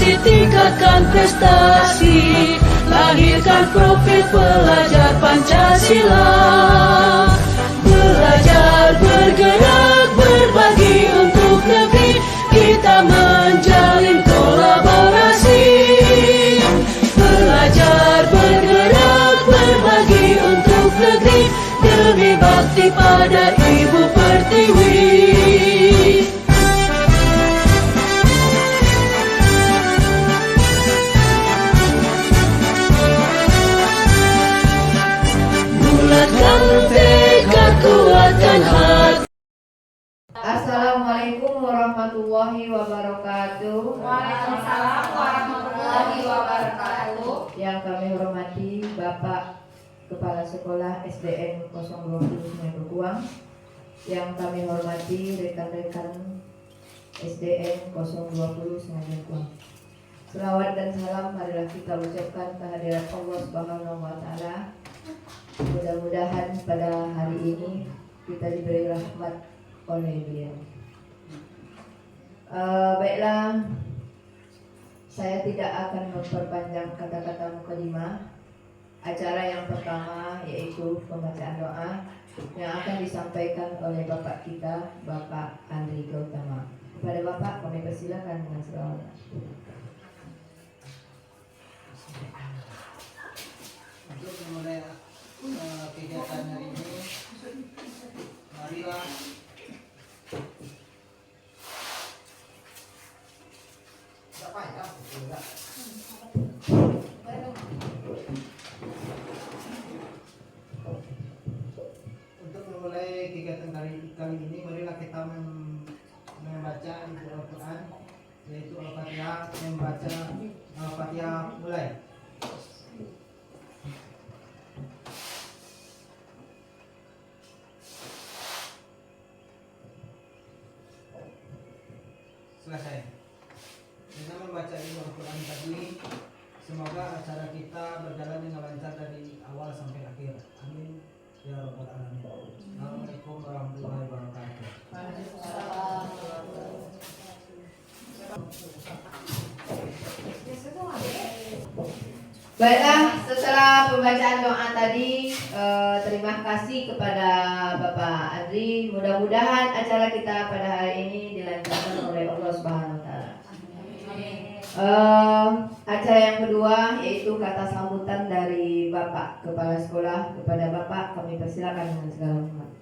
Inovasi tingkatkan prestasi, lahirkan profil pelajar Pancasila. Belajar, bergerak, berbagi untuk negeri, kita menjalin kolaborasi. Belajar, bergerak, berbagi untuk negeri, demi bakti pada Ibu Pertiwi. Bulatkan tekad, kuatkan hati. Assalamualaikum warahmatullahi wabarakatuh. Waalaikumsalam warahmatullahi wabarakatuh. Yang kami hormati Bapak Kepala Sekolah SDN 020 Sungai Bekuang, yang kami hormati rekan-rekan SDN 020 Sungai Bekuang. Selawat dan salam marilah kita ucapkan kehadirat Allah Subhanahu wa taala. Mudah-mudahan pada hari ini kita diberi rahmat oleh Beliau. Baiklah, saya tidak akan memperpanjang kata-kata mukadimah. Acara yang pertama yaitu pembacaan doa yang akan disampaikan oleh Bapak kita, Bapak Andri Gautama. Kepada Bapak kami persilakan dengan selawat. Untuk memulai kegiatan hari ini, marilah untuk memulai kegiatan kali ini, marilah kita membaca isi Al-Quran, yaitu Al-Fatihah. Membaca Al-Fatihah, mulai. Selesai. Dengan membaca ilmu Al-Quran tadi, semoga acara kita berjalan dengan lancar dari awal sampai akhir. Amin ya rabbal alamin. Assalamualaikum warahmatullahi wabarakatuh. Baiklah, setelah pembacaan doa tadi, terima kasih kepada Bapak Andri. Mudah-mudahan acara kita pada hari ini dilancarkan oleh Allah Subhanahu wa taala. Acara yang kedua yaitu kata sambutan dari Bapak Kepala Sekolah. Kepada Bapak kami persilakan dengan segala hormat.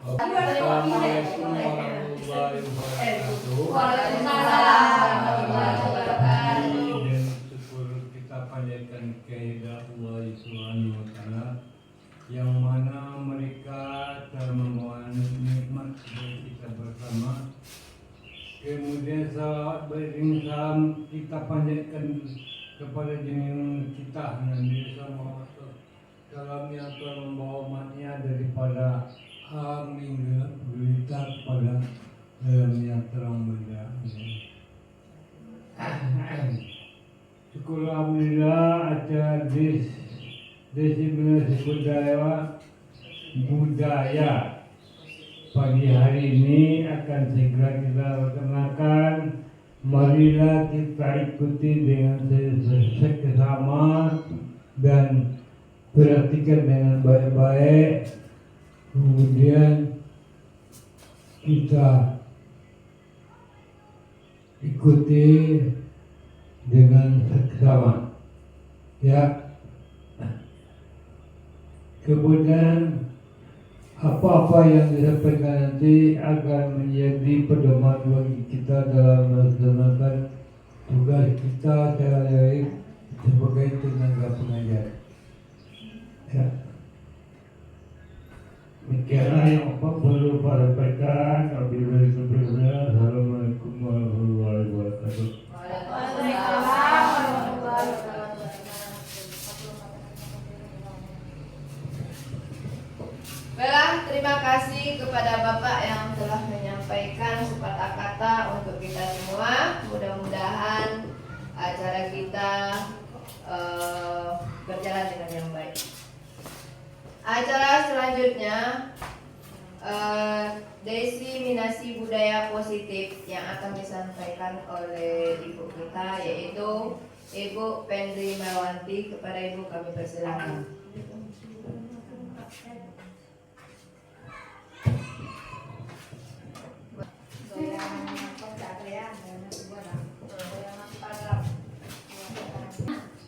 Assalamualaikum warahmatullahi wabarakatuh. Waalaikumsalam warahmatullahi wabarakatuh. Dan syukur kita panjatkan kehadirat Allah Subhanahu wa taala, yang mana mereka telah membawa nikmat bagi kita bersama. Kemudian salawat beriring salam kita panjatkan kepada junjungan kita Nabi Muhammad SAW yang telah membawa umatnya daripada amin berita kepada dalam yang terang benda. Syukur alhamdulillah acara desiminasi budaya pagi hari ini akan segera kita laksanakan. Marilah kita ikuti dengan seksama dan perhatikan dengan baik-baik. Kemudian kita ikuti dengan seksama, ya. Kemudian apa-apa yang disampaikan nanti akan menjadi pedoman bagi kita dalam melaksanakan tugas kita sehari-hari sebagai tenaga pengajar, ya. Demikianlah yang perlu para rekan. Wabillahi taufiq. Assalamualaikum warahmatullahi wabarakatuh. Waalaikumsalam warahmatullahi wabarakatuh. Baiklah, terima kasih kepada Bapak yang telah menyampaikan sepatah kata untuk kita semua. Mudah-mudahan acara kita berjalan dengan yang baik. Acara selanjutnya Desi budaya positif yang akan disampaikan oleh ibu kita, yaitu Ibu Pendri Melwanti. Kepada ibu kami persilakan.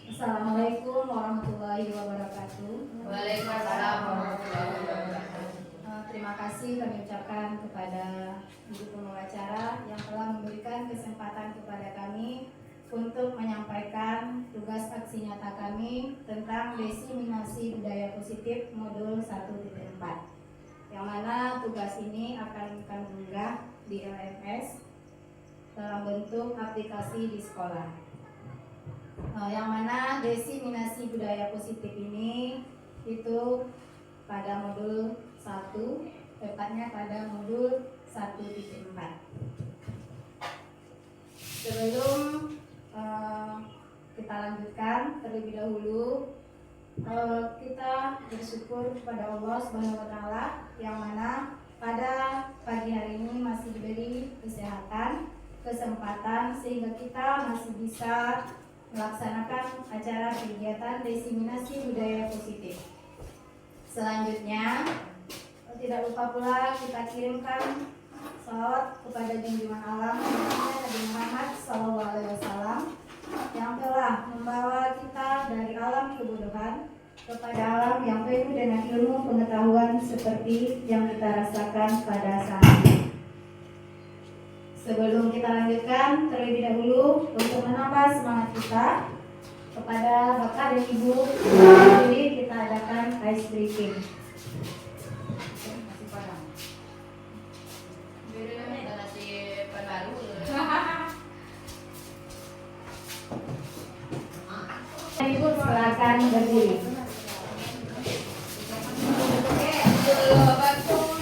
Assalamualaikum warahmatullahi wabarakatuh. Waalaikumsalam warahmatullahi wabarakatuh. Terima kasih kami ucapkan kepada Ibu Pengacara yang telah memberikan kesempatan kepada kami untuk menyampaikan tugas aksi nyata kami tentang diseminasi budaya positif modul 1.4, yang mana tugas ini akan kami unggah di LMS dalam bentuk aplikasi di sekolah. Yang mana diseminasi budaya positif ini itu pada modul 1, tepatnya pada modul 1.4. Sebelum kita lanjutkan, terlebih dahulu kita bersyukur kepada Allah Subhanahu wa Ta'ala yang mana pada pagi hari ini masih diberi kesehatan, kesempatan sehingga kita masih bisa melaksanakan acara kegiatan diseminasi budaya positif. Selanjutnya, tidak lupa pula kita kirimkan salawat kepada junjungan alam Nabi Muhammad SAW yang telah membawa kita dari alam kebodohan kepada alam yang penuh dengan ilmu pengetahuan seperti yang kita rasakan pada saat ini. Sebelum kita lanjutkan, terlebih dahulu untuk menambah semangat kita, kepada Bapak dan Ibu, jadi kita adakan ice breaking. Masih padang. Ibu silakan berdiri. Putar-putar,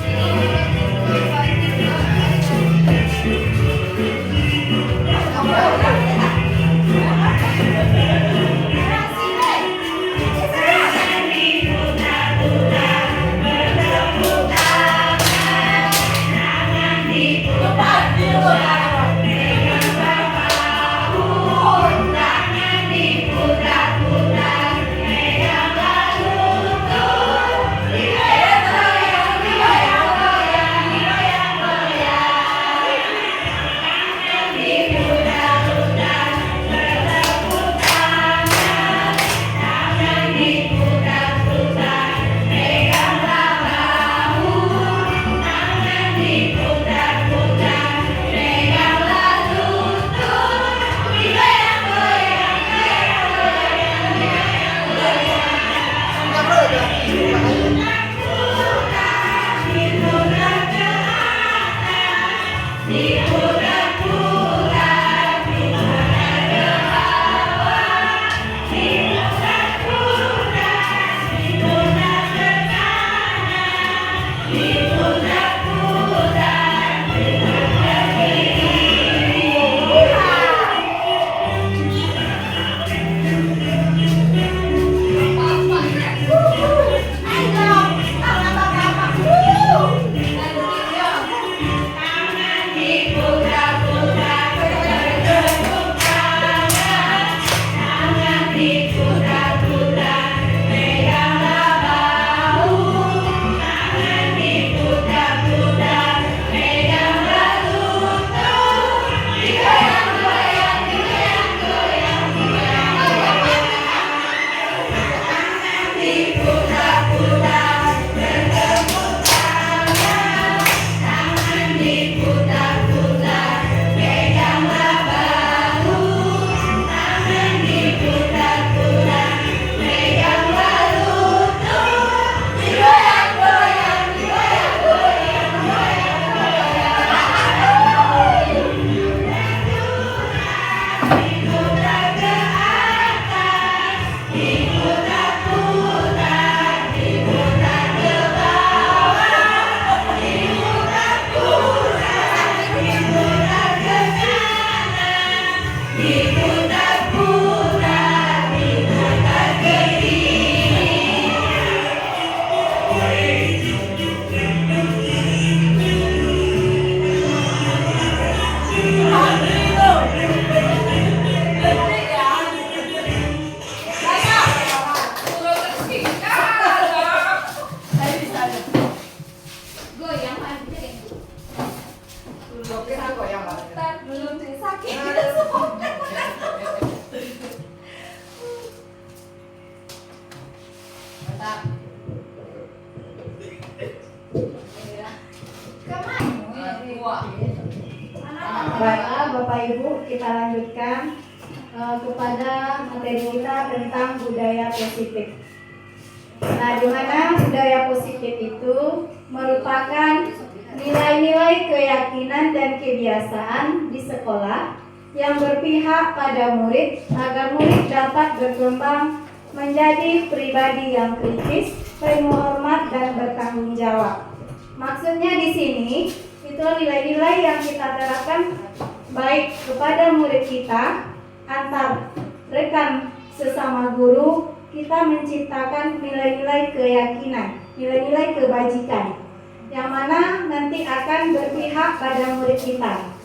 Ibu, kita lanjutkan kepada materi kita tentang budaya positif. Nah, di mana budaya positif itu merupakan nilai-nilai keyakinan dan kebiasaan di sekolah yang berpihak pada murid agar murid dapat berkembang menjadi pribadi yang kritis, penuh hormat dan bertanggung jawab. Maksudnya di sini itu nilai-nilai yang kita terapkan baik kepada murid kita, antar rekan sesama guru, kita menciptakan nilai-nilai keyakinan, nilai-nilai kebajikan yang mana nanti akan berpihak pada murid kita.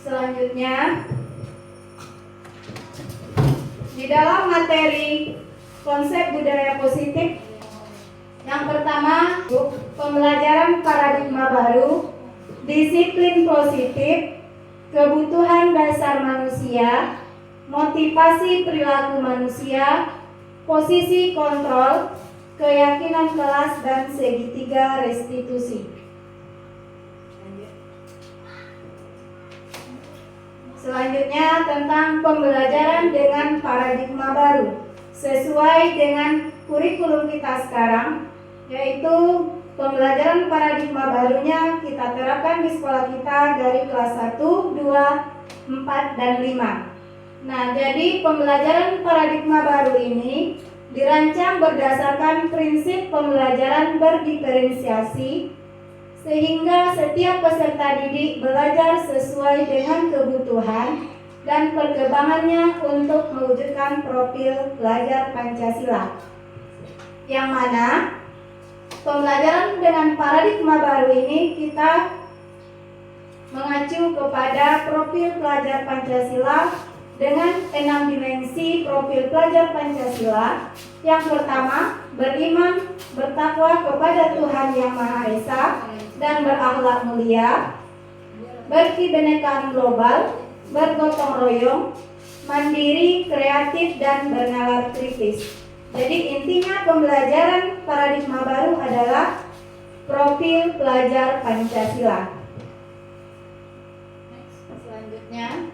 Selanjutnya, di dalam materi konsep budaya positif, yang pertama, pembelajaran paradigma baru, disiplin positif, kebutuhan dasar manusia, motivasi perilaku manusia, posisi kontrol, keyakinan kelas, dan segitiga restitusi. Selanjutnya tentang pembelajaran dengan paradigma baru sesuai dengan kurikulum kita sekarang, yaitu pembelajaran paradigma barunya kita terapkan di sekolah kita dari kelas 1, 2, 4, dan 5. Nah, jadi pembelajaran paradigma baru ini dirancang berdasarkan prinsip pembelajaran berdiferensiasi, sehingga setiap peserta didik belajar sesuai dengan kebutuhan dan perkembangannya untuk mewujudkan profil pelajar Pancasila. Yang mana pembelajaran dengan paradigma baru ini kita mengacu kepada profil pelajar Pancasila dengan 6 dimensi profil pelajar Pancasila. Yang pertama, beriman, bertakwa kepada Tuhan Yang Maha Esa dan berakhlak mulia, berkebinekaan global, bergotong royong, mandiri, kreatif, dan bernalar kritis. Jadi intinya pembelajaran paradigma baru adalah profil pelajar Pancasila. Selanjutnya,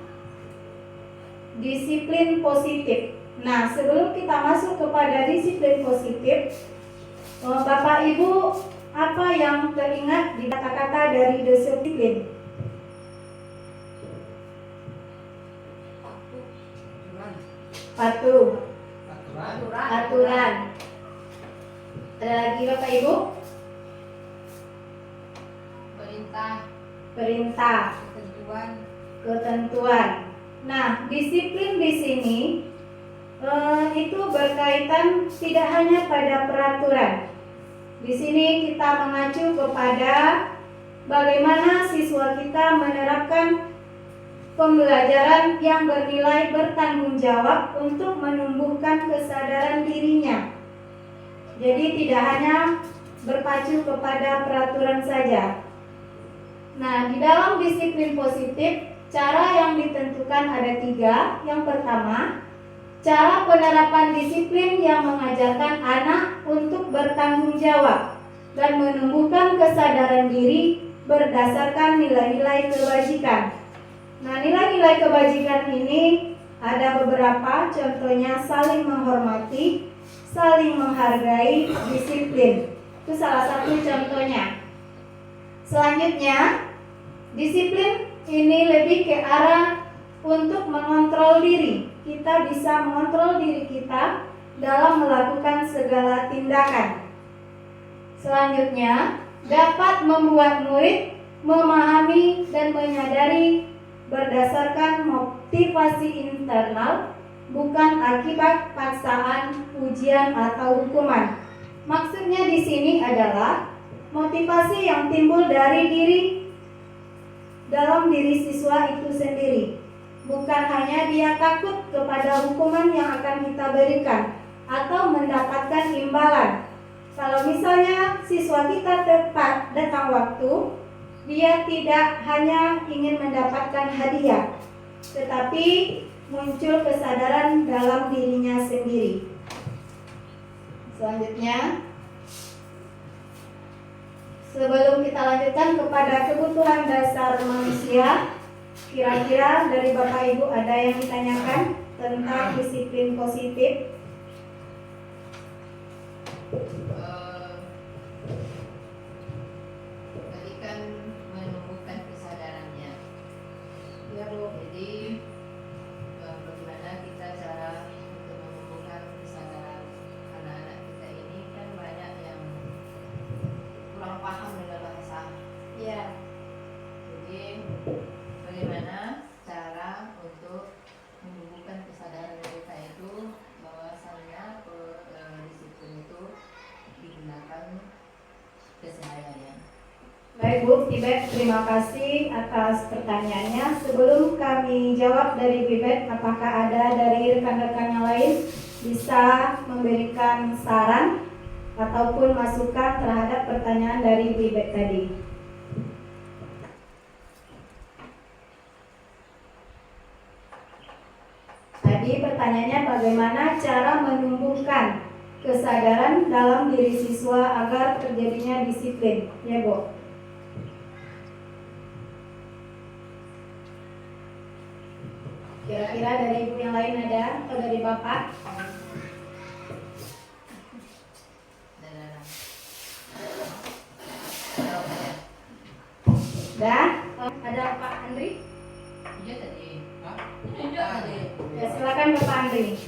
disiplin positif. Nah, sebelum kita masuk kepada disiplin positif, Bapak Ibu, apa yang teringat di kata-kata dari disiplin? Patuh, aturan. Ada lagi Bapak Ibu? Perintah, ketentuan. Nah, disiplin di sini itu berkaitan tidak hanya pada peraturan. Di sini kita mengacu kepada bagaimana siswa kita menerapkan pembelajaran yang bernilai bertanggung jawab untuk menumbuhkan kesadaran dirinya. Jadi tidak hanya berpacu kepada peraturan saja. Nah, di dalam disiplin positif, cara yang ditentukan ada 3. Yang pertama, cara penerapan disiplin yang mengajarkan anak untuk bertanggung jawab dan menumbuhkan kesadaran diri berdasarkan nilai-nilai kebajikan. Nah, nilai-nilai kebajikan ini ada beberapa, contohnya saling menghormati, saling menghargai, disiplin. Itu salah satu contohnya. Selanjutnya, disiplin ini lebih ke arah untuk mengontrol diri. Kita bisa mengontrol diri kita dalam melakukan segala tindakan. Selanjutnya, dapat membuat murid memahami dan menyadari berdasarkan motivasi internal, bukan akibat paksaan, ujian, atau hukuman. Maksudnya di sini adalah motivasi yang timbul dari dalam diri siswa itu sendiri. Bukan hanya dia takut kepada hukuman yang akan kita berikan atau mendapatkan imbalan. Kalau misalnya siswa kita tepat datang waktu, dia tidak hanya ingin mendapatkan hadiah, tetapi muncul kesadaran dalam dirinya sendiri. Selanjutnya, sebelum kita lanjutkan kepada kebutuhan dasar manusia, Kira-kira dari Bapak Ibu ada yang ditanyakan tentang disiplin positif? Tadi kan menumbuhkan kesadarannya. Ya Bu. Jadi bagaimana kita cara untuk menumbuhkan kesadaran anak-anak kita ini, kan banyak yang kurang paham dengan bahasa. Ya. Jadi bagaimana cara untuk menumbuhkan kesadaran mereka itu bahwasannya disiplin itu digunakan keseharian. Baik Bu, Bibet, terima kasih atas pertanyaannya. Sebelum kami jawab dari Bibet, apakah ada dari rekan-rekan yang lain bisa memberikan saran ataupun masukan terhadap pertanyaan dari Bibet tadi? Tadi pertanyaannya bagaimana cara menumbuhkan kesadaran dalam diri siswa agar terjadinya disiplin, ya Bu? Kira-kira dari ibu yang lain ada atau dari bapak? Dan ada Pak Andri? Iya tadi. Iya tadi. Ya silakan Bapak Andri.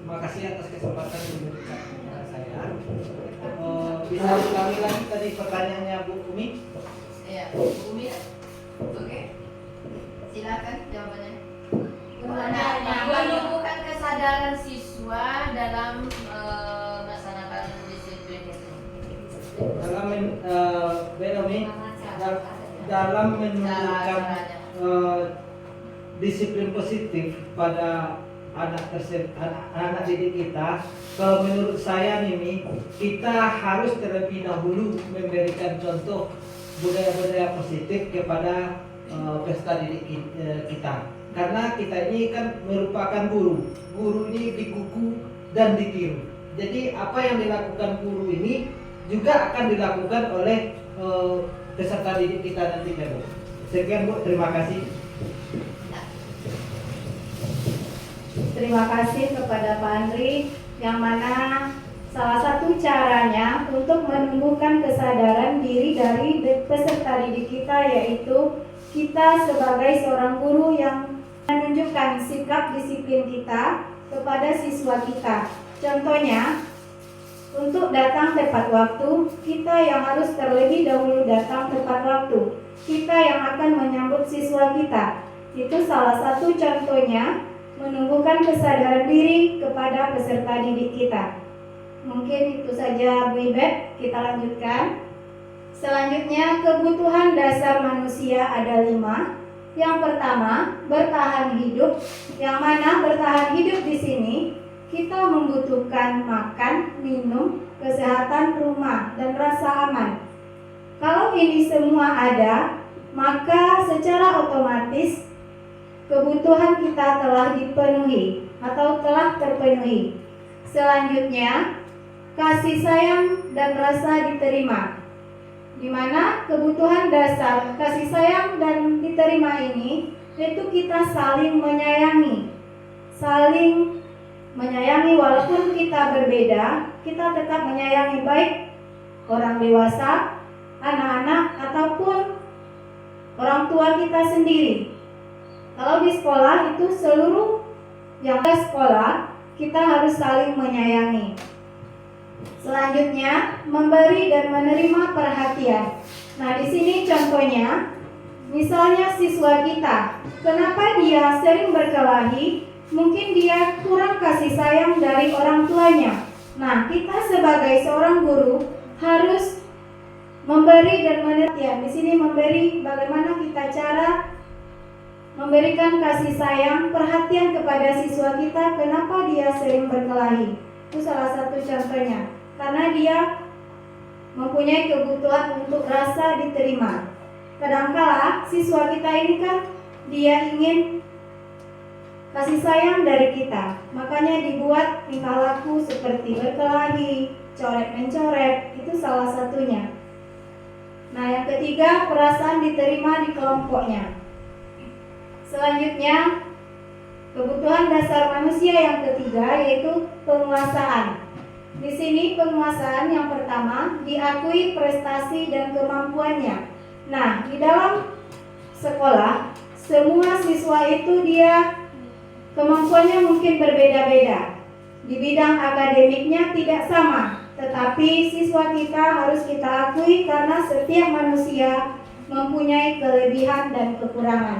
Makasih atas kesempatan yang diberikan kepada saya. Bisa ulangi lagi tadi pertanyaannya Bu Umi? Iya, Umi. Oke. Silakan jawabannya. Menumbuhkan kesadaran siswa dalam melaksanakan disiplin itu. Dalam menumbuhkan disiplin positif pada anak didik kita, kalau menurut saya nih, kita harus terlebih dahulu memberikan contoh budaya-budaya positif kepada peserta didik kita. Karena kita ini kan merupakan guru ini dikuku dan ditiru. Jadi apa yang dilakukan guru ini juga akan dilakukan oleh peserta didik kita nanti, Bu. Sekian Bu, terima kasih. Terima kasih kepada Pak Andri, yang mana salah satu caranya untuk menumbuhkan kesadaran diri dari peserta didik kita yaitu kita sebagai seorang guru yang menunjukkan sikap disiplin kita kepada siswa kita. Contohnya, untuk datang tepat waktu, kita yang harus terlebih dahulu datang tepat waktu. Kita yang akan menyambut siswa kita. Itu salah satu contohnya menumbuhkan kesadaran diri kepada peserta didik kita. Mungkin itu saja Bu Ibet, kita lanjutkan. Selanjutnya, kebutuhan dasar manusia ada 5. Yang pertama, bertahan hidup. Yang mana bertahan hidup di sini kita membutuhkan makan, minum, kesehatan, rumah, dan rasa aman. Kalau ini semua ada, maka secara otomatis kebutuhan kita telah dipenuhi atau telah terpenuhi. Selanjutnya, kasih sayang dan rasa diterima, di mana kebutuhan dasar kasih sayang dan diterima ini itu kita saling menyayangi. Saling menyayangi walaupun kita berbeda, kita tetap menyayangi baik orang dewasa, anak-anak, ataupun orang tua kita sendiri. Kalau di sekolah itu seluruh yang ada sekolah, kita harus saling menyayangi. Selanjutnya, memberi dan menerima perhatian. Nah, di sini contohnya, misalnya siswa kita, kenapa dia sering berkelahi? Mungkin dia kurang kasih sayang dari orang tuanya. Nah, kita sebagai seorang guru harus memberi dan menerima perhatian. Di sini memberi, bagaimana kita cara memberikan kasih sayang, perhatian kepada siswa kita, kenapa dia sering berkelahi. Itu salah satu contohnya. Karena dia mempunyai kebutuhan untuk rasa diterima. Kadangkala siswa kita ini kan dia ingin kasih sayang dari kita. Makanya dibuat tingkah laku seperti berkelahi, coret-mencoret, itu salah satunya. Nah, yang ketiga, perasaan diterima di kelompoknya. Selanjutnya, kebutuhan dasar manusia yang ketiga yaitu penguasaan. Di sini penguasaan yang pertama diakui prestasi dan kemampuannya. Nah, di dalam sekolah semua siswa itu dia kemampuannya mungkin berbeda-beda. Di bidang akademiknya tidak sama, tetapi siswa kita harus kita akui karena setiap manusia mempunyai kelebihan dan kekurangan.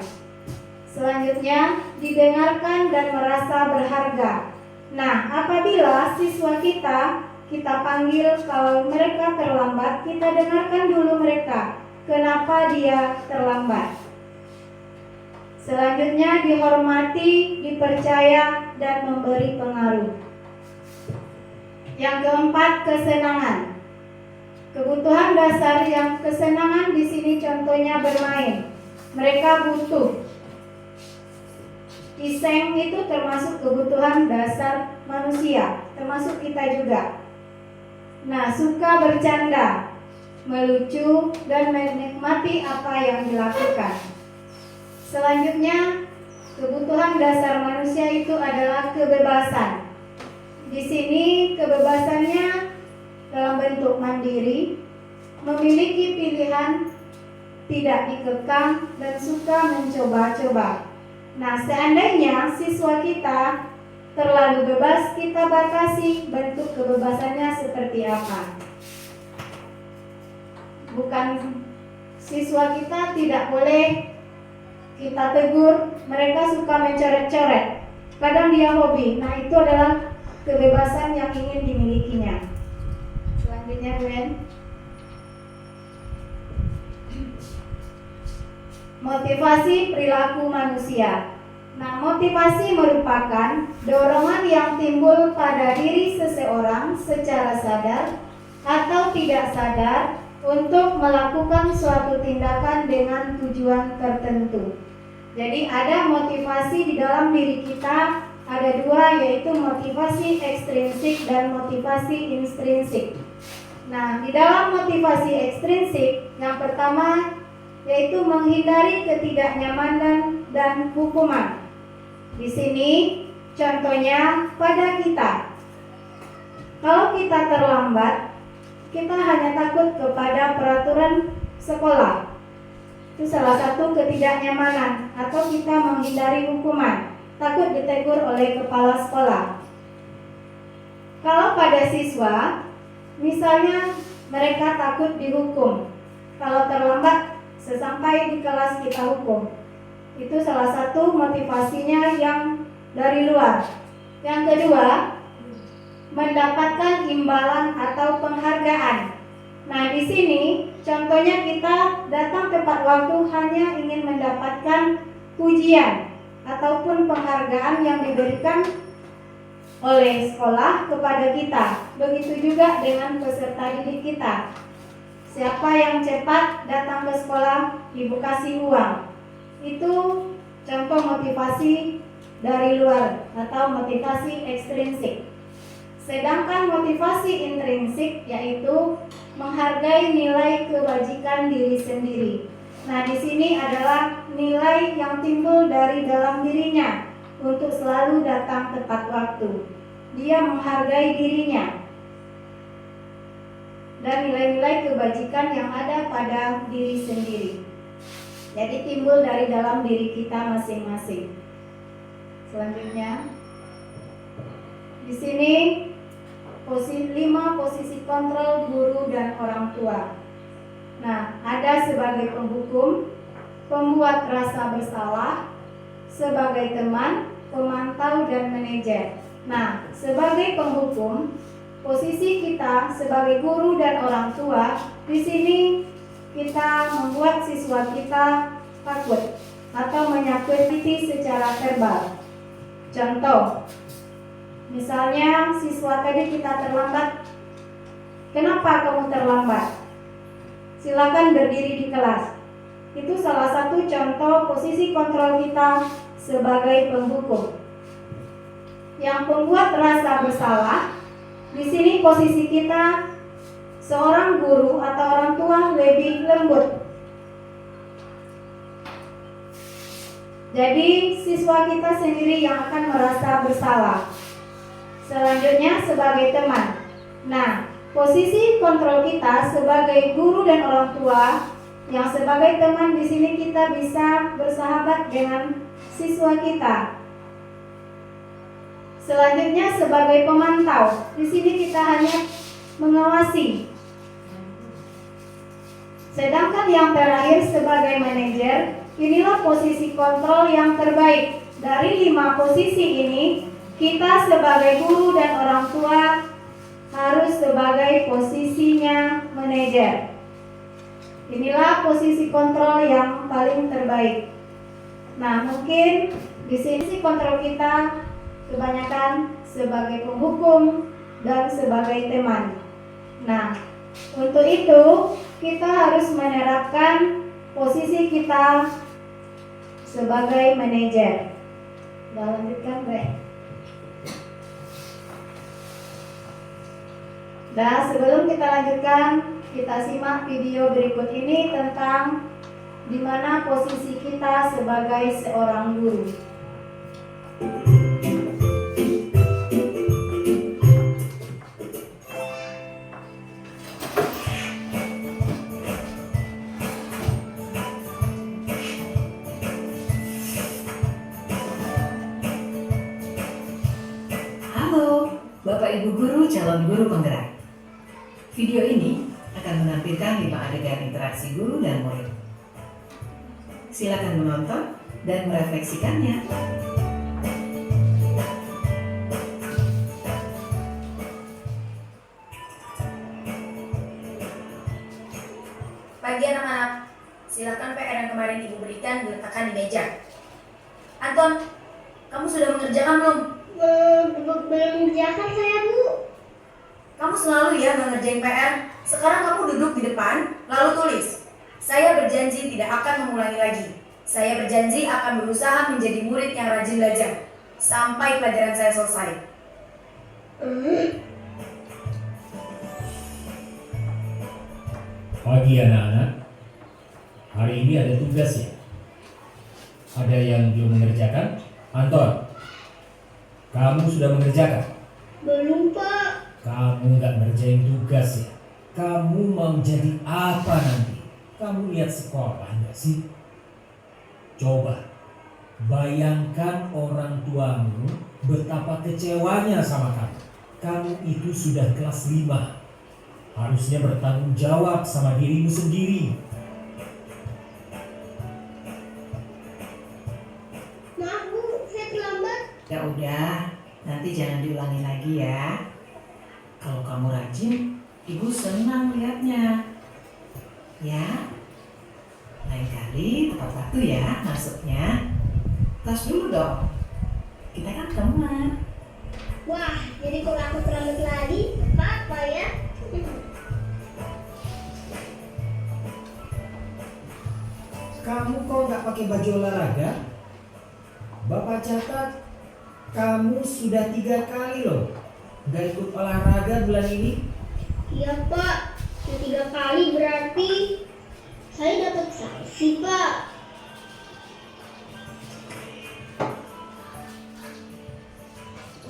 Selanjutnya, didengarkan dan merasa berharga. Nah, apabila siswa kita panggil kalau mereka terlambat, kita dengarkan dulu mereka. Kenapa dia terlambat? Selanjutnya, dihormati, dipercaya, dan memberi pengaruh. Yang keempat, kesenangan. Kebutuhan dasar yang kesenangan di sini contohnya bermain. Mereka butuh. Iseng itu termasuk kebutuhan dasar manusia, termasuk kita juga. Nah, suka bercanda, melucu, dan menikmati apa yang dilakukan. Selanjutnya, kebutuhan dasar manusia itu adalah kebebasan. Di sini kebebasannya dalam bentuk mandiri, memiliki pilihan, tidak dikekang, dan suka mencoba-coba. Nah, seandainya siswa kita terlalu bebas, kita batasi bentuk kebebasannya seperti apa. Bukan siswa kita tidak boleh kita tegur, mereka suka mencoret-coret. Kadang dia hobi. Nah, itu adalah kebebasan yang ingin dimilikinya. Selanjutnya, Gwen. Motivasi perilaku manusia. Nah, motivasi merupakan dorongan yang timbul pada diri seseorang secara sadar atau tidak sadar untuk melakukan suatu tindakan dengan tujuan tertentu. Jadi ada motivasi di dalam diri kita, ada dua, yaitu motivasi ekstrinsik dan motivasi intrinsik. Nah, di dalam motivasi ekstrinsik, yang pertama yaitu menghindari ketidaknyamanan dan hukuman. Di sini contohnya pada kita. Kalau kita terlambat, kita hanya takut kepada peraturan sekolah. Itu salah satu ketidaknyamanan, atau kita menghindari hukuman, takut ditegur oleh kepala sekolah. Kalau pada siswa, misalnya mereka takut dihukum. Kalau terlambat, sesampai di kelas kita hukum. Itu salah satu motivasinya yang dari luar. Yang kedua, mendapatkan imbalan atau penghargaan. Nah, di sini contohnya kita datang tepat waktu hanya ingin mendapatkan pujian ataupun penghargaan yang diberikan oleh sekolah kepada kita. Begitu juga dengan peserta didik kita. Siapa yang cepat datang ke sekolah, ibu kasih uang. Itu contoh motivasi dari luar atau motivasi ekstrinsik. Sedangkan motivasi intrinsik yaitu menghargai nilai kebajikan diri sendiri. Nah, di sini adalah nilai yang timbul dari dalam dirinya untuk selalu datang tepat waktu. Dia menghargai dirinya dan nilai-nilai kebajikan yang ada pada diri sendiri. Jadi timbul dari dalam diri kita masing-masing. Selanjutnya, di sini 5 posisi kontrol guru dan orang tua. Nah, ada sebagai penghukum, pembuat rasa bersalah, sebagai teman, pemantau dan manajer. Nah, sebagai penghukum, posisi kita sebagai guru dan orang tua, di sini kita membuat siswa kita takut atau menyakiti secara verbal. Contoh, misalnya siswa tadi kita terlambat. Kenapa kamu terlambat? Silakan berdiri di kelas. Itu salah satu contoh posisi kontrol kita sebagai penghukum. Yang pembuat rasa bersalah, di sini posisi kita seorang guru atau orang tua lebih lembut. Jadi siswa kita sendiri yang akan merasa bersalah. Selanjutnya sebagai teman. Nah, posisi kontrol kita sebagai guru dan orang tua, yang sebagai teman di sini kita bisa bersahabat dengan siswa kita. Selanjutnya sebagai pemantau. Di sini kita hanya mengawasi. Sedangkan yang terakhir sebagai manajer, inilah posisi kontrol yang terbaik. Dari 5 posisi ini, kita sebagai guru dan orang tua harus sebagai posisinya manajer. Inilah posisi kontrol yang paling terbaik. Nah, mungkin di sini kontrol kita kebanyakan sebagai penghukum dan sebagai teman. Nah, untuk itu kita harus menerapkan posisi kita sebagai manajer. Udah lanjutkan, Bre. Nah, sebelum kita lanjutkan, kita simak video berikut ini tentang di mana posisi kita sebagai seorang guru. Halo, Bapak Ibu Guru calon guru penggerak. Video ini akan menampilkan 5 adegan interaksi guru dan murid. Silakan menonton dan merefleksikannya. Pagi anak-anak, silakan PR yang kemarin Ibu berikan diletakkan di meja. Anton, kamu sudah mengerjakan belum? Belum mengerjakan saya, Bu. Kamu selalu ya mengerjain PR. Sekarang kamu duduk di depan, lalu tulis. Saya berjanji tidak akan mengulangi lagi. Saya berjanji akan berusaha menjadi murid yang rajin belajar sampai pelajaran saya selesai. Pagi anak-anak, hari ini ada tugas ya? Ada yang belum mengerjakan? Anton, kamu sudah mengerjakan? Belum, Pak. Kamu nggak ngerjain tugas ya? Kamu mau jadi apa nanti? Kamu lihat sekolah nggak sih? Coba bayangkan orang tuamu betapa kecewanya sama kamu. Kamu itu sudah kelas 5. Harusnya bertanggung jawab sama dirimu sendiri. Maaf, Bu. Saya terlambat. Ya udah, nanti jangan diulangi lagi ya. Kalau kamu rajin, Ibu senang lihatnya. Ya, lain kali tepat waktu ya masuknya. Tas dulu dong. Kita kan teman. Wah, jadi kalau aku terlambat lagi, apa ya? Kamu kok nggak pakai baju olahraga? Bapak catat kamu sudah 3 kali loh nggak ikut olahraga bulan ini. Iya, Pak. Yang 3 kali berarti saya dapat sanksi, Pak.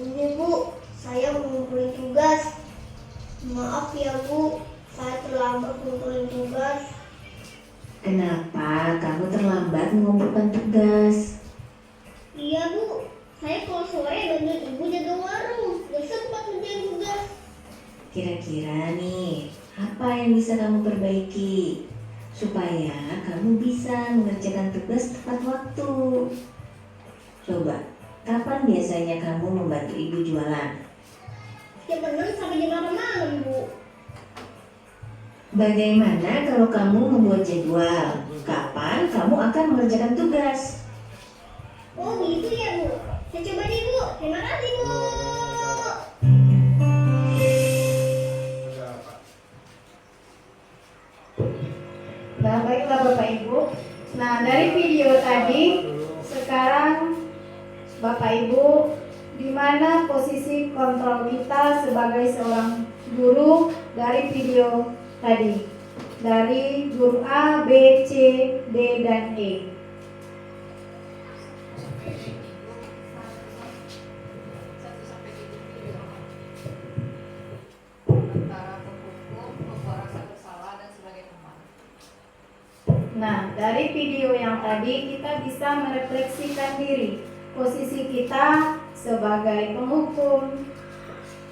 Ini, Bu. Saya mengumpulin tugas. Maaf ya, Bu. Saya terlambat mengumpulin tugas. Kenapa kamu terlambat mengumpulkan tugas? Iya, Bu. Saya kalau sore bantuin Ibu jaga warung. Gak sempat ngerjain tugas. Kira-kira nih, apa yang bisa kamu perbaiki supaya kamu bisa mengerjakan tugas tepat waktu? Coba, kapan biasanya kamu membantu ibu jualan? Jam 6 sampai jam 8 malam, Bu. Bagaimana kalau kamu membuat jadwal? Kapan kamu akan mengerjakan tugas? Oh gitu ya, Bu. Saya coba nih, Bu. Terima kasih, Bu. Nah, baiklah Bapak Ibu. Nah, dari video tadi, sekarang Bapak Ibu di mana posisi kontrol kita sebagai seorang guru dari video tadi, dari guru A, B, C, D, dan E. Nah, dari video yang tadi kita bisa merefleksikan diri, posisi kita sebagai penghukum,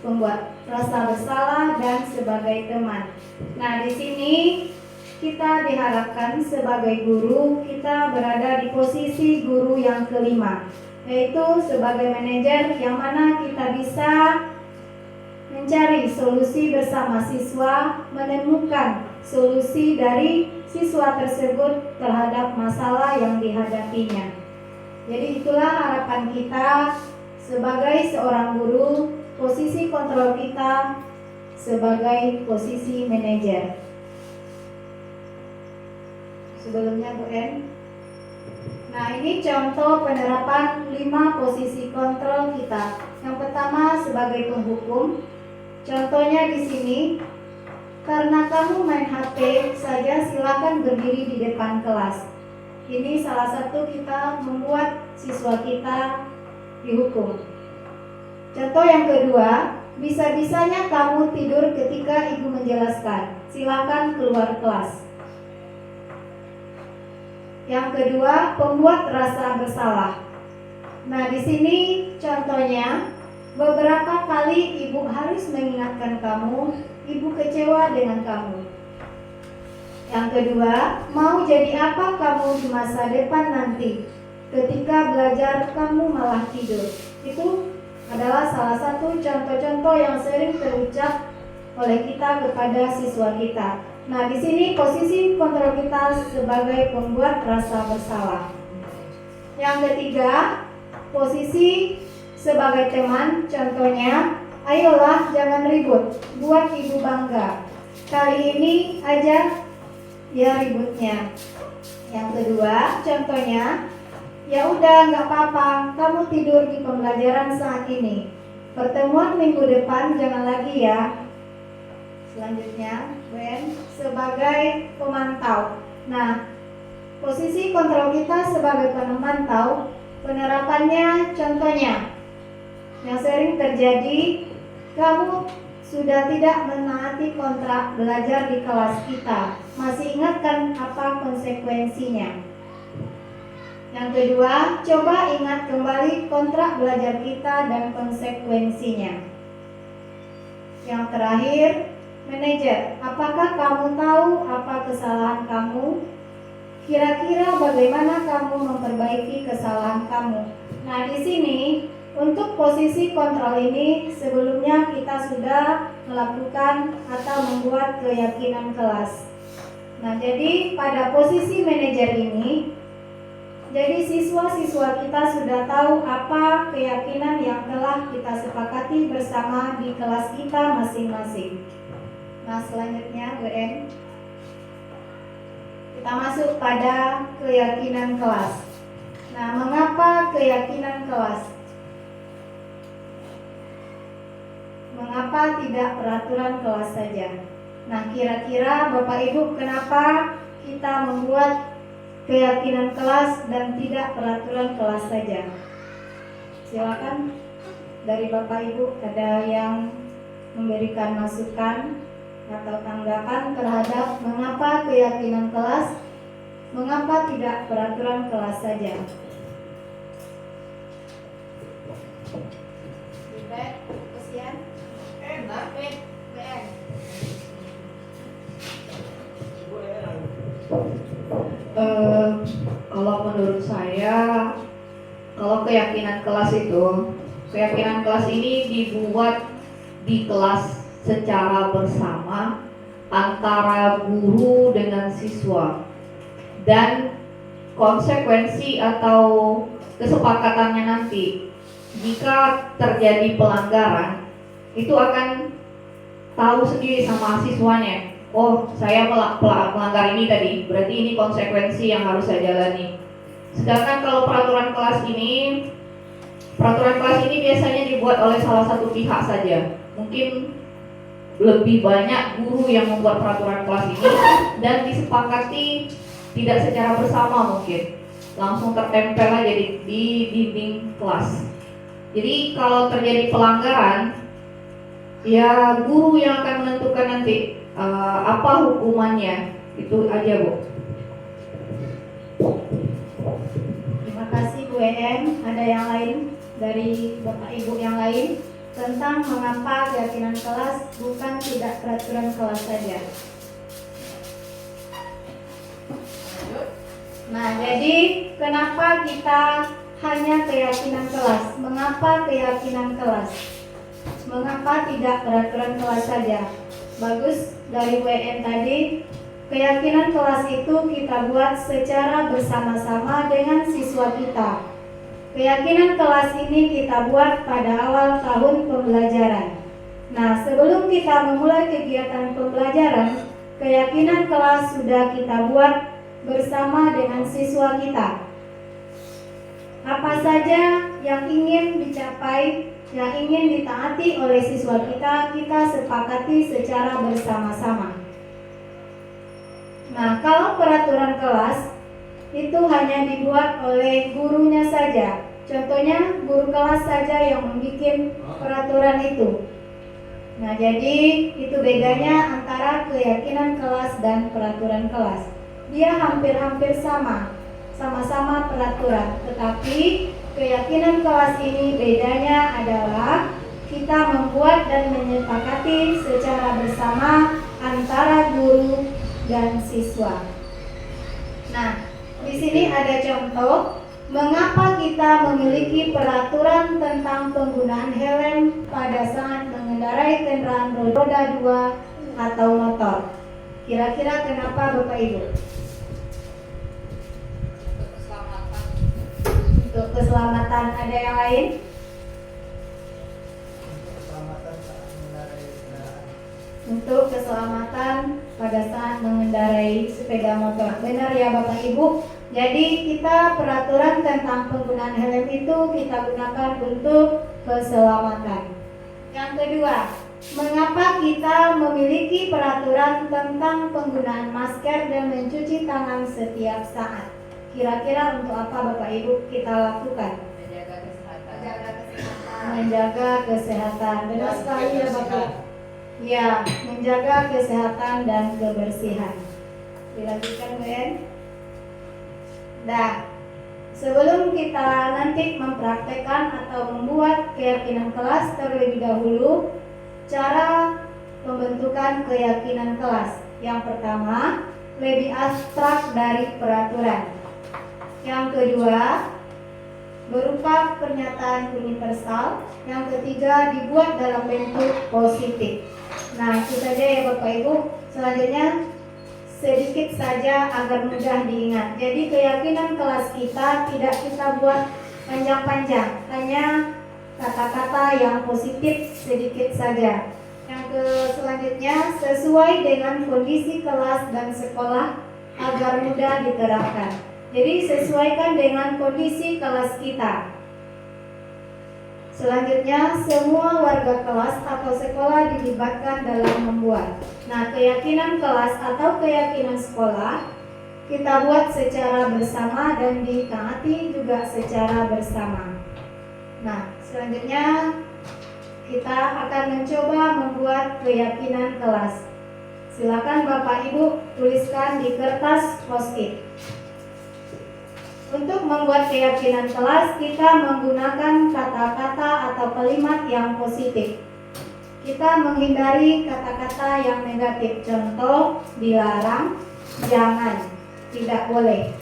pembuat rasa bersalah, dan sebagai teman. Nah, di sini kita diharapkan sebagai guru kita berada di posisi guru yang kelima, yaitu sebagai manajer yang mana kita bisa mencari solusi bersama siswa, menemukan solusi dari siswa tersebut terhadap masalah yang dihadapinya. Jadi itulah harapan kita sebagai seorang guru, posisi kontrol kita sebagai posisi manajer. Sebelumnya Bu N. Nah, ini contoh penerapan 5 posisi kontrol kita. Yang pertama sebagai penghukum. Contohnya di sini, karena kamu main HP saja silakan berdiri di depan kelas. Ini salah satu kita membuat siswa kita dihukum. Contoh yang kedua, bisa-bisanya kamu tidur ketika ibu menjelaskan. Silakan keluar kelas. Yang kedua, pembuat rasa bersalah. Nah, di sini contohnya, beberapa kali ibu harus mengingatkan kamu, ibu kecewa dengan kamu. Yang kedua, mau jadi apa kamu di masa depan nanti? Ketika belajar kamu malah tidur. Itu adalah salah satu contoh-contoh yang sering terucap oleh kita kepada siswa kita. Nah, di sini posisi kontrol kita sebagai pembuat rasa bersalah. Yang ketiga, posisi sebagai teman, contohnya, ayolah jangan ribut, buat ibu bangga. Kali ini aja ya ributnya. Yang kedua, contohnya, ya udah nggak apa-apa, kamu tidur di pembelajaran saat ini. Pertemuan minggu depan jangan lagi ya. Selanjutnya, Ben, sebagai pemantau. Nah, posisi kontrol kita sebagai pemantau, penerapannya contohnya, yang sering terjadi, kamu sudah tidak menaati kontrak belajar di kelas kita. Masih ingatkan apa konsekuensinya? Yang kedua, coba ingat kembali kontrak belajar kita dan konsekuensinya. Yang terakhir, manajer, apakah kamu tahu apa kesalahan kamu? Kira-kira bagaimana kamu memperbaiki kesalahan kamu? Nah, di sini untuk posisi kontrol ini sebelumnya kita sudah melakukan atau membuat keyakinan kelas. Nah, jadi pada posisi manajer ini, jadi siswa-siswa kita sudah tahu apa keyakinan yang telah kita sepakati bersama di kelas kita masing-masing. Nah, selanjutnya BN, kita masuk pada keyakinan kelas. Nah, mengapa keyakinan kelas? Mengapa tidak peraturan kelas saja? Nah, kira-kira Bapak Ibu kenapa kita membuat keyakinan kelas dan tidak peraturan kelas saja? Silakan dari Bapak Ibu ada yang memberikan masukan atau tanggapan terhadap mengapa keyakinan kelas, mengapa tidak peraturan kelas saja? Feedback, kesian? Enak, BN. Kalau menurut saya, kalau keyakinan kelas ini dibuat di kelas secara bersama antara guru dengan siswa, dan konsekuensi atau kesepakatannya nanti jika terjadi pelanggaran itu akan tahu sendiri sama siswanya. Oh, saya melanggar ini tadi, berarti ini konsekuensi yang harus saya jalani. Sedangkan kalau peraturan kelas ini peraturan kelas ini biasanya dibuat oleh salah satu pihak saja. Mungkin lebih banyak guru yang membuat peraturan kelas ini dan disepakati tidak secara bersama, mungkin langsung tertempel aja di dinding kelas. Jadi kalau terjadi pelanggaran, ya guru yang akan menentukan nanti apa hukumannya. Itu aja, Bu. Terima kasih Bu EM. Ada yang lain dari Bapak Ibu yang lain tentang mengapa keyakinan kelas bukan tidak peraturan kelas saja. Nah, jadi kenapa kita hanya keyakinan kelas? Mengapa keyakinan kelas? Mengapa tidak peraturan kelas saja? Bagus, dari WN tadi, keyakinan kelas itu kita buat secara bersama-sama dengan siswa kita. Keyakinan kelas ini kita buat pada awal tahun pembelajaran. Nah, sebelum kita memulai kegiatan pembelajaran, keyakinan kelas sudah kita buat bersama dengan siswa kita. Apa saja yang ingin dicapai, yang ingin ditaati oleh siswa kita, kita sepakati secara bersama-sama. Nah, kalau peraturan kelas itu hanya dibuat oleh gurunya saja. Contohnya guru kelas saja yang membuat peraturan itu. Nah, jadi itu bedanya antara keyakinan kelas dan peraturan kelas. Dia hampir-hampir sama-sama peraturan. Tetapi keyakinan kelas ini bedanya adalah kita membuat dan menyepakati secara bersama antara guru dan siswa. Nah, di sini ada contoh mengapa kita memiliki peraturan tentang penggunaan helm pada saat mengendarai kendaraan roda 2 atau motor. Kira-kira kenapa Bapak Ibu? Untuk keselamatan. Ada yang lain? Keselamatan saat mengendarai kendaraan. Untuk keselamatan pada saat mengendarai sepeda motor. Benar ya Bapak Ibu? Jadi kita peraturan tentang penggunaan helm itu kita gunakan untuk keselamatan. Yang kedua, mengapa kita memiliki peraturan tentang penggunaan masker dan mencuci tangan setiap saat? Kira-kira untuk apa Bapak Ibu kita lakukan? Menjaga kesehatan. Menjaga kesehatan. Benar sekali ya Bapak. Ya, menjaga kesehatan dan kebersihan. Dilanjutkan Ben. Nah, sebelum kita nanti mempraktekkan atau membuat keyakinan kelas, terlebih dahulu cara pembentukan keyakinan kelas. Yang pertama, lebih abstrak dari peraturan. Yang kedua, berupa pernyataan universal. Yang ketiga, dibuat dalam bentuk positif. Nah, itu saja ya Bapak Ibu. Selanjutnya sedikit saja agar mudah diingat. Jadi keyakinan kelas kita tidak kita buat panjang-panjang, hanya kata-kata yang positif sedikit saja. Yang selanjutnya, sesuai dengan kondisi kelas dan sekolah agar mudah diterapkan. Jadi sesuaikan dengan kondisi kelas kita. Selanjutnya, semua warga kelas atau sekolah dilibatkan dalam membuat. Nah, keyakinan kelas atau keyakinan sekolah kita buat secara bersama dan ditaati juga secara bersama. Nah, selanjutnya kita akan mencoba membuat keyakinan kelas. Silakan Bapak Ibu tuliskan di kertas post-it. Untuk membuat keyakinan kelas, kita menggunakan kata-kata atau kalimat yang positif. Kita menghindari kata-kata yang negatif. Contoh, dilarang, jangan, tidak boleh.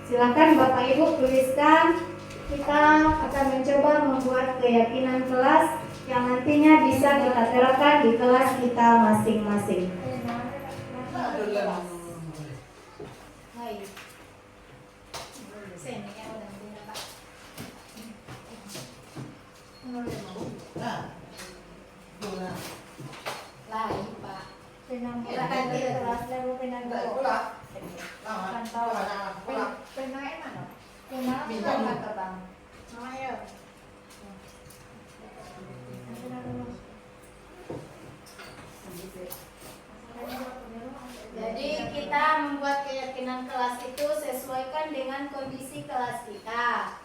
Silakan Bapak Ibu tuliskan. Kita akan mencoba membuat keyakinan kelas yang nantinya bisa kita terapkan di kelas kita masing-masing. membuat keyakinan kelas itu sesuaikan dengan kondisi kelas kita.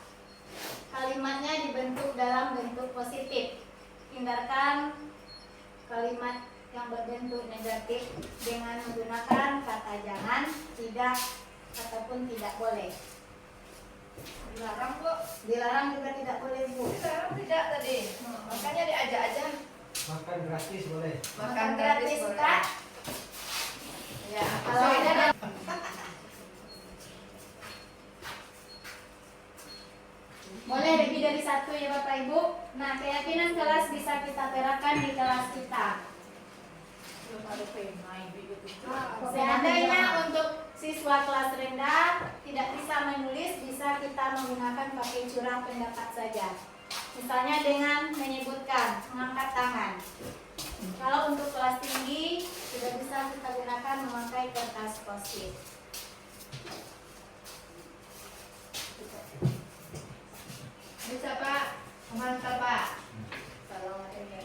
Kalimatnya dibentuk dalam bentuk positif. Hindarkan kalimat yang berbentuk negatif dengan menggunakan kata jangan, tidak, ataupun tidak boleh. Dilarang kok. Dilarang juga tidak boleh, Bu. Dilarang tidak tadi. Makanya diajak aja. Makan gratis boleh. Makan gratis boleh. Kak. Ya, Kalau ada boleh lebih dari satu ya Bapak Ibu. Nah, keyakinan kelas bisa kita terapkan di kelas kita. Seandainya untuk siswa kelas rendah tidak bisa menulis, bisa kita menggunakan pakai curah pendapat saja. Misalnya dengan menyebutkan, mengangkat tangan. Kalau untuk kelas tinggi sudah bisa kita gunakan memakai kertas post-it. Bisa Pak. Mantap Pak. Kalau ini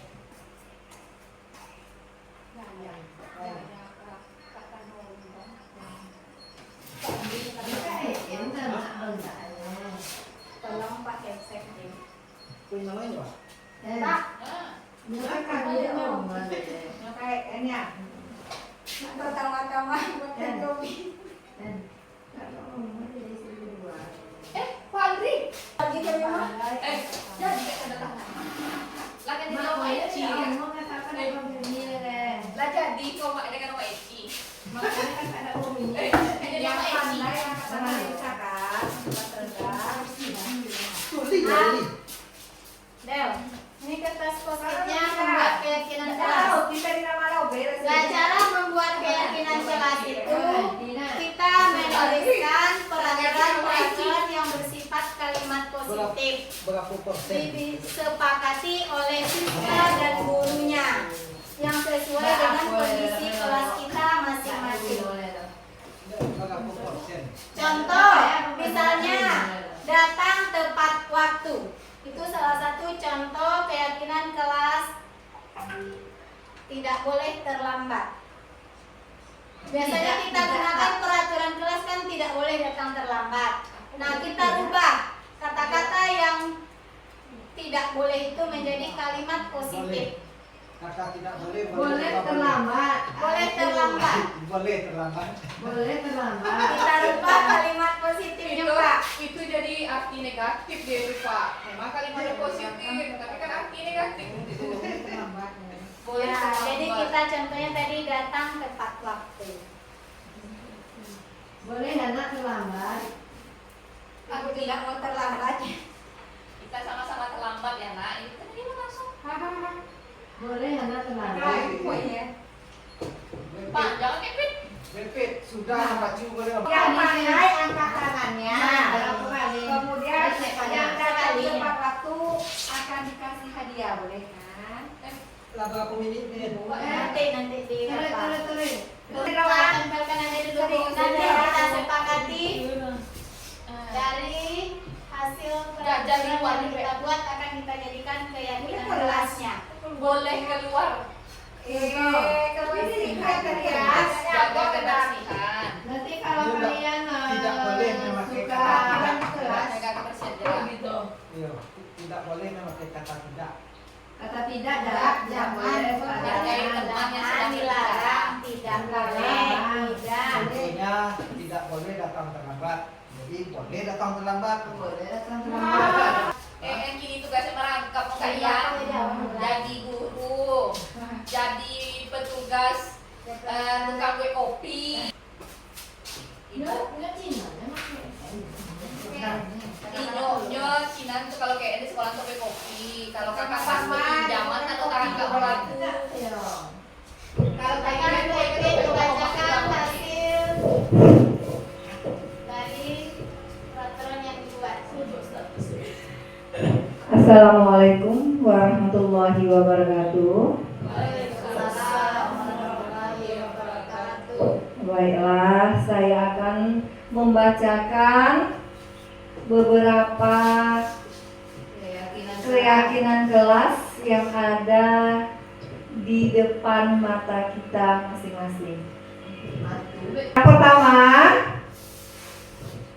tolong Pak headset ini. Punya namanya Pak? Pak, pertama-tama buatkan kopi. Pak Andri. Lagi ke rumah. Jadi ada tangan. Lagi di rumah Eci. Lah jadi kau mak dengan rumah Eci. Makanya kan ada umi. Yang pandai yang kata kan, Tuli jadi. Del, ini kertas post-itnya membuat keyakinan kelas. Nah, cara membuat keyakinan kelas itu kita menuliskan peraturan-peraturan yang bersifat kalimat positif Berapa persen? disepakati oleh siswa dan gurunya yang sesuai dengan kondisi kelas kita masing-masing. Berapa persen? Contoh, misalnya datang tepat waktu. Itu salah satu contoh keyakinan kelas. Tidak boleh terlambat. Biasanya kita gunakan peraturan kelas kan tidak boleh datang terlambat. Nah, kita rubah kata-kata yang tidak boleh itu menjadi kalimat positif. Kata tidak boleh. Boleh terlambat. Boleh terlambat. Boleh terlambat. Boleh terlambat. Kita rubah kalimat positifnya, Pak. Itu jadi arti negatif dia itu Pak. Memang kalimatnya positif, tapi kan arti negatif. Boleh Ya, terlambat. jadi kita contohnya tadi datang tepat waktu. Boleh anak terlambat. Aku tidak mau terlambat. Kita sama-sama terlambat ya nak. Ini tadi langsung. Boleh anak terlambat. Pak, jangan kepit. Repeat. Sudah baca boleh. Yang pandai angkat tangannya. Kemudian yang datang tepat waktu akan dikasih hadiah, boleh kan? Lah berapa menit ni? nanti di apa? Tulis. Kita tempelkan aja dulu Bu. Nanti kita sepakati dari hasil Jajan di luar yang nih, kita buat akan kita jadikan keyakinan kelasnya. Boleh keluar. Kalau ini Jaga kebersihan. nanti kalau Tidak- kalian tidak boleh memakai suka kata kelas Jaga kebersihan. Gitu. Iya. Tidak boleh memakai kata tidak. Kata tidak, jangan Hargai teman yang sedang dilarang, tidak boleh, tidak. Contohnya tidak boleh datang terlambat. Jadi boleh datang terlambat. Boleh datang terlambat. Kini tugasnya merangkap kalian jadi guru, jadi petugas tukang kue kopi. Inyonya Cina tuh kalau kayak di sekolah tuh kue kopi. Kalau kakak pas pinjaman atau kakak berlaku. Kalau kalian itu bacakan hasil dari peraturan yang dibuat. Assalamualaikum warahmatullahi wabarakatuh. Waalaikumsalam warahmatullahi wabarakatuh. Baiklah, saya akan membacakan beberapa keyakinan kelas yang ada di depan mata kita masing-masing. Yang pertama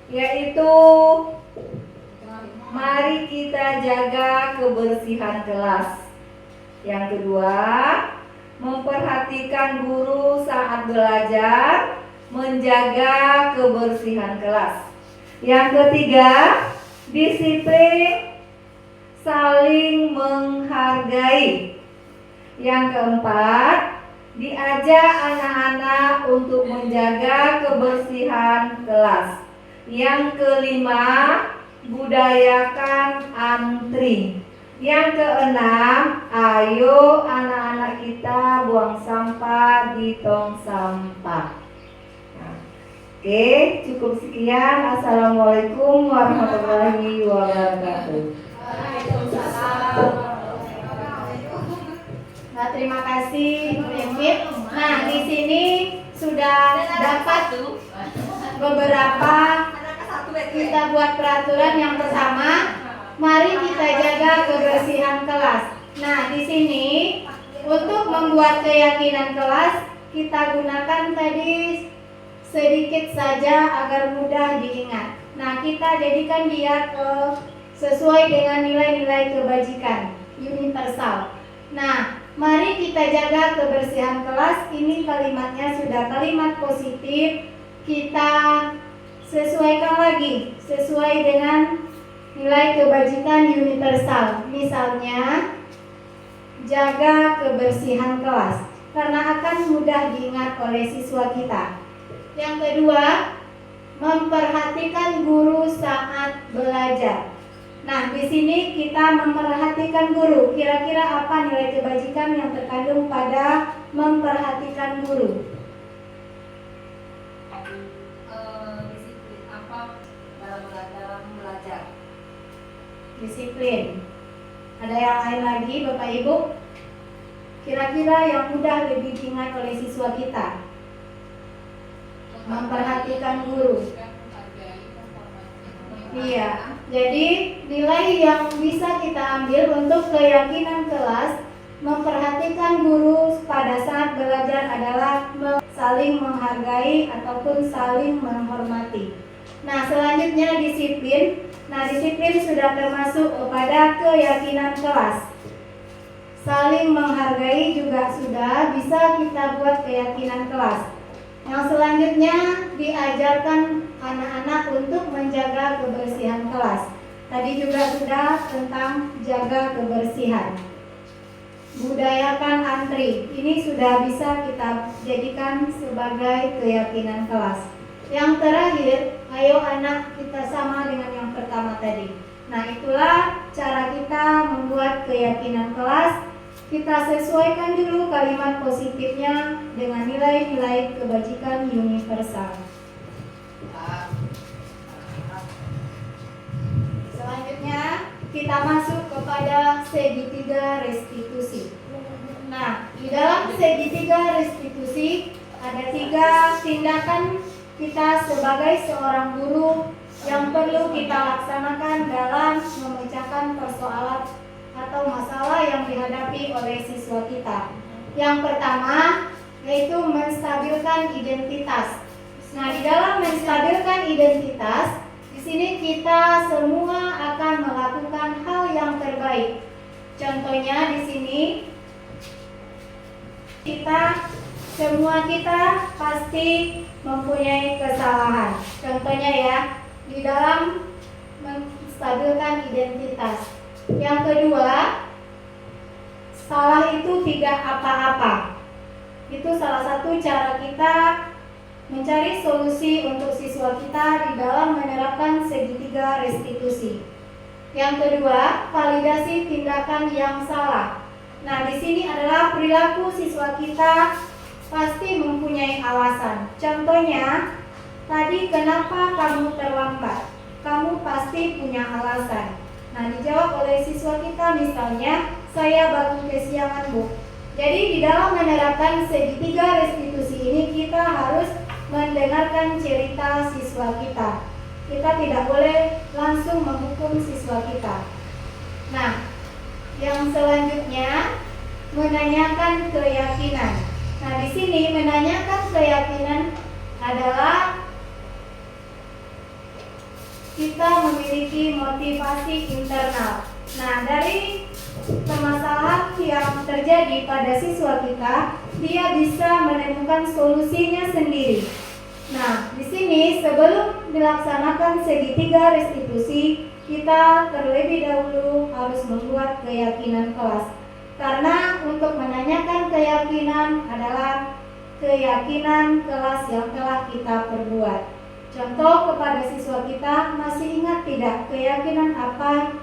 yaitu mari kita jaga kebersihan kelas. Yang kedua, memperhatikan guru saat belajar, menjaga kebersihan kelas. Yang ketiga, disiplin, saling menghargai. Yang keempat, diajak anak-anak untuk menjaga kebersihan kelas. Yang kelima, budayakan antri. Yang keenam, ayo anak-anak kita buang sampah di tong sampah. Nah, oke, cukup sekian. Assalamualaikum warahmatullahi wabarakatuh. Nah, terima kasih Ibu Yengkit. Nah, di sini sudah dapat beberapa kita buat peraturan. Yang pertama, mari kita jaga kebersihan kelas. Nah, di sini untuk membuat keyakinan kelas kita gunakan tadi sedikit saja agar mudah diingat. Nah, kita jadikan dia sesuai dengan nilai-nilai kebajikan universal. Nah, mari kita jaga kebersihan kelas. Ini kalimatnya sudah kalimat positif. Kita sesuaikan lagi sesuai dengan nilai kebajikan universal. Misalnya, jaga kebersihan kelas karena akan mudah diingat oleh siswa kita. Yang kedua, memperhatikan guru saat belajar. Nah, di sini kita memperhatikan guru. Kira-kira apa nilai kebajikan yang terkandung pada memperhatikan guru? Disiplin apa dalam belajar? Disiplin. Ada yang lain lagi Bapak Ibu? Kira-kira yang mudah lebih diingat oleh siswa kita? Memperhatikan guru. Iya, jadi nilai yang bisa kita ambil untuk keyakinan kelas, memperhatikan guru pada saat belajar adalah saling menghargai ataupun saling menghormati. Nah, selanjutnya disiplin. Nah, disiplin sudah termasuk kepada keyakinan kelas. Saling menghargai juga sudah bisa kita buat keyakinan kelas. Yang selanjutnya diajarkan anak-anak untuk menjaga kebersihan kelas. Tadi juga sudah tentang jaga kebersihan. Budayakan antri. Ini sudah bisa kita jadikan sebagai keyakinan kelas. Yang terakhir, ayo anak kita sama dengan yang pertama tadi. Nah, itulah cara kita membuat keyakinan kelas. Kita sesuaikan dulu kalimat positifnya dengan nilai-nilai kebajikan universal. Selanjutnya kita masuk kepada segitiga restitusi. Nah, di dalam segitiga restitusi ada 3 tindakan kita sebagai seorang guru yang perlu kita laksanakan dalam memecahkan persoalan atau masalah yang dihadapi oleh siswa kita. Yang pertama yaitu menstabilkan identitas. Nah, di dalam menstabilkan identitas, di sini kita semua akan melakukan hal yang terbaik. Contohnya di sini semua kita pasti mempunyai kesalahan. Contohnya ya, di dalam menstabilkan identitas. Yang kedua, salah itu tidak apa-apa. Itu salah satu cara kita mencari solusi untuk siswa kita di dalam menerapkan segitiga restitusi. Yang kedua, validasi tindakan yang salah. Nah, di sini adalah perilaku siswa kita pasti mempunyai alasan. Contohnya, tadi kenapa kamu terlambat? Kamu pasti punya alasan. Nah, dijawab oleh siswa kita misalnya, saya baru kesiangan Bu. Jadi di dalam menerapkan segitiga restitusi ini kita harus mendengarkan cerita siswa kita. Kita tidak boleh langsung menghukum siswa kita. Nah, yang selanjutnya menanyakan keyakinan. Nah, di sini menanyakan keyakinan adalah kita memiliki motivasi internal. Nah, dari permasalahan yang terjadi pada siswa kita, dia bisa menemukan solusinya sendiri. Nah, di sini sebelum dilaksanakan segitiga restitusi, kita terlebih dahulu harus membuat keyakinan kelas. Karena untuk menanyakan keyakinan adalah keyakinan kelas yang telah kita perbuat. Contoh kepada siswa kita, masih ingat tidak keyakinan apa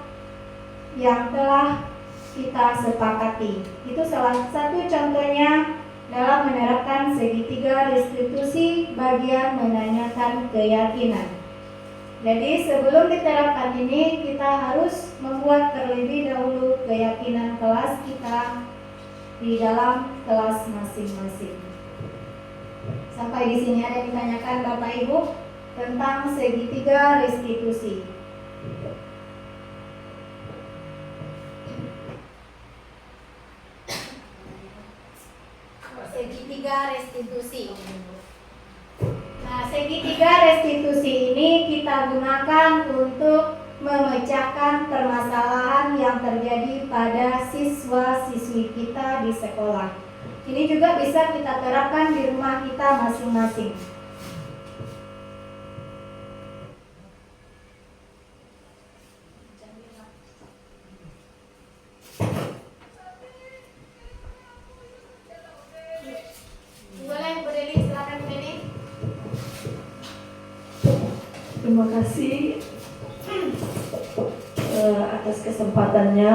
yang telah kita sepakati? Itu salah satu contohnya dalam menerapkan segitiga restitusi bagian menanyakan keyakinan. Jadi sebelum diterapkan ini, kita harus membuat terlebih dahulu keyakinan kelas kita di dalam kelas masing-masing. Sampai di sini ada yang ditanyakan Bapak Ibu tentang segitiga restitusi. Segitiga restitusi. Nah, segitiga restitusi ini kita gunakan untuk memecahkan permasalahan yang terjadi pada siswa-siswi kita di sekolah. Ini juga bisa kita terapkan di rumah kita masing-masing. Boleh, Bu Deli, silakan Bu Deli. Terima kasih atas kesempatannya.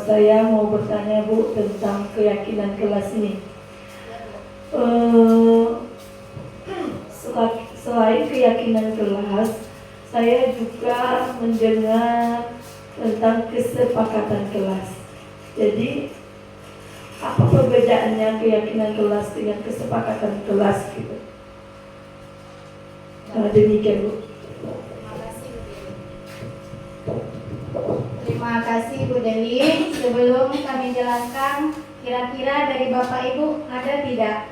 Saya mau bertanya Bu tentang keyakinan kelas ini. Selain keyakinan kelas, saya juga mendengar tentang kesepakatan kelas. Jadi apa perbedaannya keyakinan kelas dengan kesepakatan kelas gitu? Demikian Bu. Terima kasih Bu Deli. Sebelum kami jelaskan, kira-kira dari Bapak Ibu ada tidak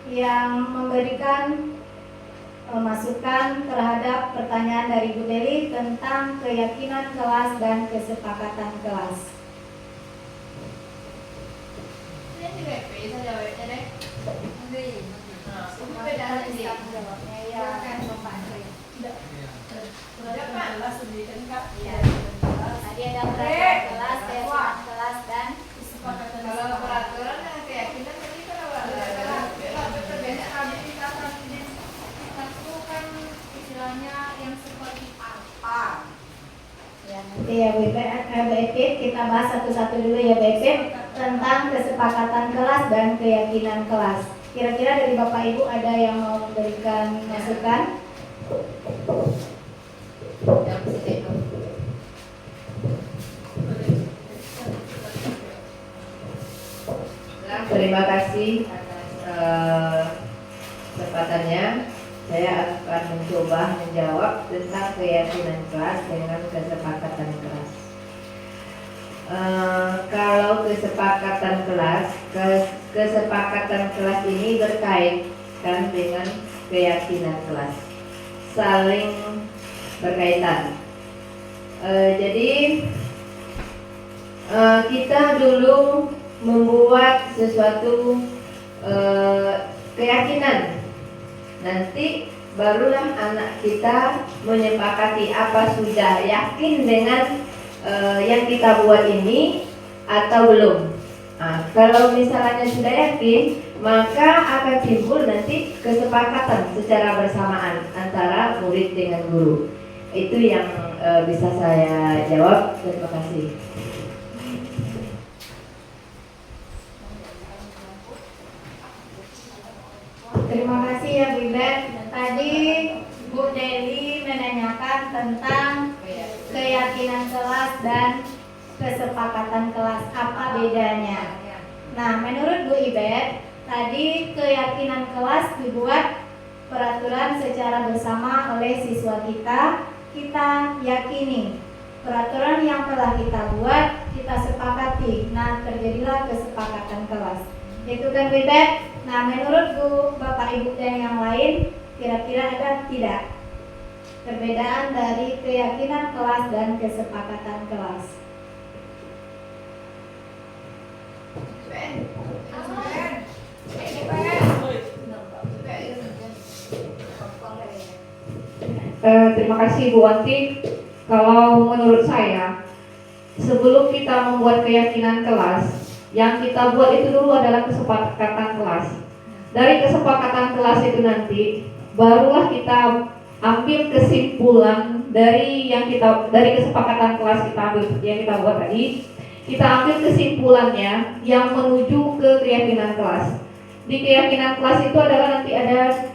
yang memberikan masukan terhadap pertanyaan dari Bu Deli tentang keyakinan kelas dan kesepakatan kelas? Tadi ada peraturan kelas, keyakinan kelas dan kesepakatan kelas. Kalau peraturan dan keyakinan tadi kan perbedaan itu kan istilahnya yang seperti apa? Ya, nanti ya Bu Ipit, kita bahas satu-satu dulu ya Bu Ipit tentang kesepakatan kelas dan keyakinan kelas. Kira-kira dari Bapak Ibu ada yang mau memberikan masukan? Terima kasih atas kesempatannya. Saya akan mencoba menjawab tentang keyakinan kelas dengan kesepakatan kelas. Kalau kesepakatan kelas ini berkaitan dengan keyakinan kelas, saling berkaitan. Jadi kita dulu membuat sesuatu keyakinan, nanti barulah anak kita menyepakati apa sudah yakin dengan yang kita buat ini atau belum. Nah, kalau misalnya sudah yakin, maka akan timbul nanti kesepakatan secara bersamaan antara murid dengan guru. Itu yang bisa saya jawab. Terima kasih. Terima kasih ya Bu Ibet. Tadi Bu Deli menanyakan tentang keyakinan kelas dan kesepakatan kelas, apa bedanya? Nah, menurut Bu Ibet, tadi keyakinan kelas dibuat peraturan secara bersama oleh siswa kita yakini. Peraturan yang telah kita buat, kita sepakati. Nah, terjadilah kesepakatan kelas. Itu kan Bebek. Nah, menurut Bu, Bapak Ibu dan yang lain, kira-kira ada tidak perbedaan dari keyakinan kelas dan kesepakatan kelas? Terima kasih Bu Wanti. Kalau menurut saya, sebelum kita membuat keyakinan kelas, yang kita buat itu dulu adalah kesepakatan kelas. Dari kesepakatan kelas itu nanti, barulah kita ambil kesimpulan dari kesepakatan kelas yang kita buat tadi. Kita ambil kesimpulannya yang menuju ke keyakinan kelas. Di keyakinan kelas itu adalah nanti ada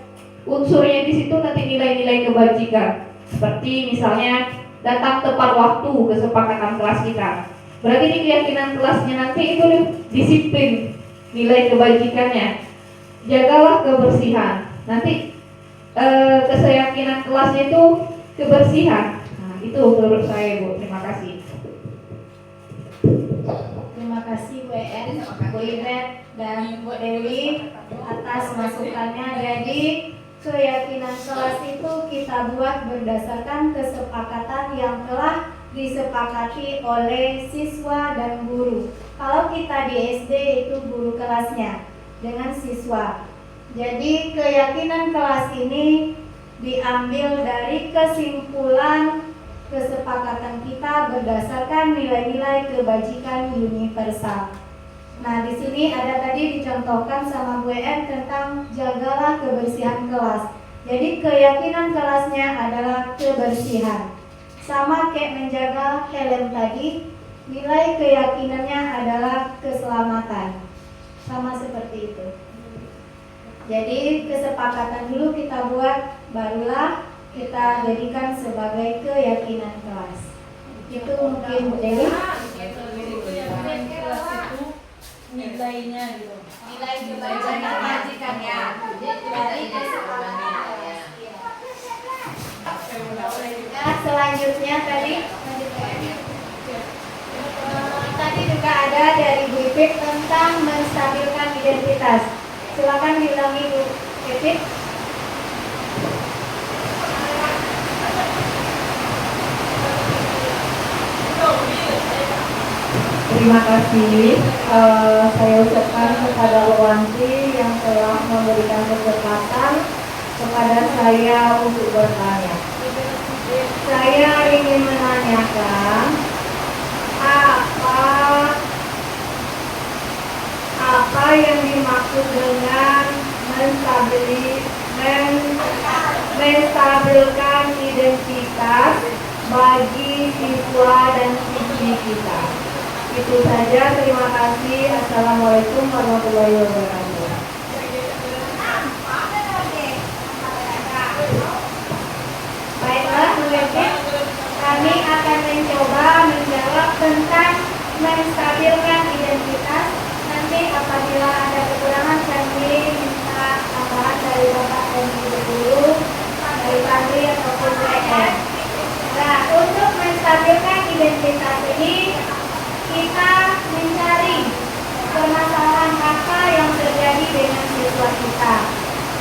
unsurnya di situ, nanti nilai-nilai kebajikan. Seperti misalnya datang tepat waktu, kesepakatan kelas kita. Berarti di keyakinan kelasnya nanti itu disiplin, nilai kebajikannya. Jagalah kebersihan. Nanti keyakinan kelasnya itu kebersihan. Nah, itu menurut saya Bu. Terima kasih. Terima kasih Bu En, Bu Ivet, dan Bu Dewi atas masukannya. Jadi keyakinan kelas itu kita buat berdasarkan kesepakatan yang telah disepakati oleh siswa dan guru. Kalau kita di SD itu guru kelasnya dengan siswa. Jadi keyakinan kelas ini diambil dari kesimpulan kesepakatan kita berdasarkan nilai-nilai kebajikan universal. Nah, di sini ada tadi dicontohkan sama Bu En tentang jagalah kebersihan kelas. Jadi keyakinan kelasnya adalah kebersihan. Sama kayak menjaga helm tadi, nilai keyakinannya adalah keselamatan. Sama seperti itu. Jadi kesepakatan dulu kita buat, barulah kita jadikan sebagai keyakinan kelas. Itu mungkin Bu Dewi. Nilainya gitu. Nilai kebajikannya. Dari kesepakatan. Nah, selanjutnya tadi juga ada dari Bu Ipit tentang menstabilkan identitas. Silakan diulangi Bu Ipit. Terima kasih. Saya ucapkan kepada Bu Wanti yang telah memberikan kesempatan kepada saya untuk bertanya. Saya ingin menanyakan apa yang dimaksud dengan menstabilkan identitas bagi siswa dan siswi kita. Itu saja, terima kasih. Assalamualaikum warahmatullahi wabarakatuh. Baiklah, Bu Ipit, kami akan mencoba menjawab tentang menstabilkan identitas. Nanti apabila ada kekurangan kami minta tambahan dari Bapak dan Ibu guru, dari Fadli ataupun WN. Nah, untuk menstabilkan identitas ini kita mencari permasalahan apa yang terjadi dengan siswa kita.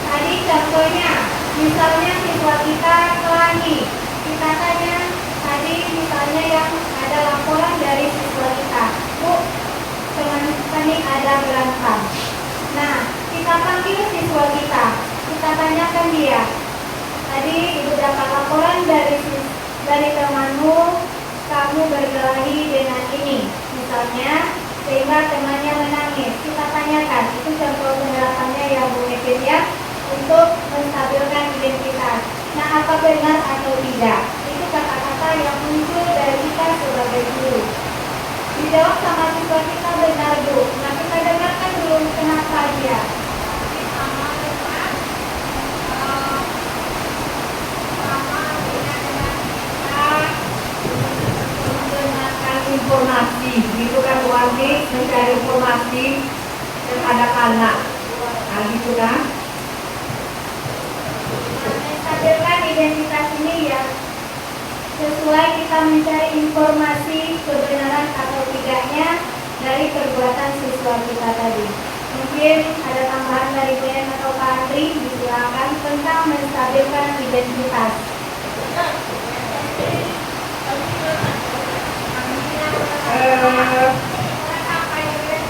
Tadi contohnya, misalnya siswa kita kelangi, kita tanya tadi misalnya yang ada laporan dari siswa kita, Bu, teman kami ada berantem. Nah, kita panggil siswa kita tanyakan dia, tadi Ibu dapat laporan dari temanmu, kamu berkelahi dengan ini, misalnya, sehingga temannya menangis. Kita tanyakan, itu contoh penjelasannya ya Bu Ipit ya, untuk menstabilkan identitas. Nah, apa benar atau tidak? Itu kata-kata yang muncul dari kita sebagai guru. Dijawab sama siswa kita, benar Bu. Nah, kita dengarkan dulu kenapa dia. Informasi, gitu kan Bu Wanti, mencari informasi terhadap anak. Nah, gitu kan? Menstabilkan identitas ini ya sesuai kita mencari informasi kebenaran atau tidaknya dari perbuatan siswa kita tadi. Mungkin ada tambahan dari Ben atau Kak Andri, disilakan tentang menstabilkan identitas.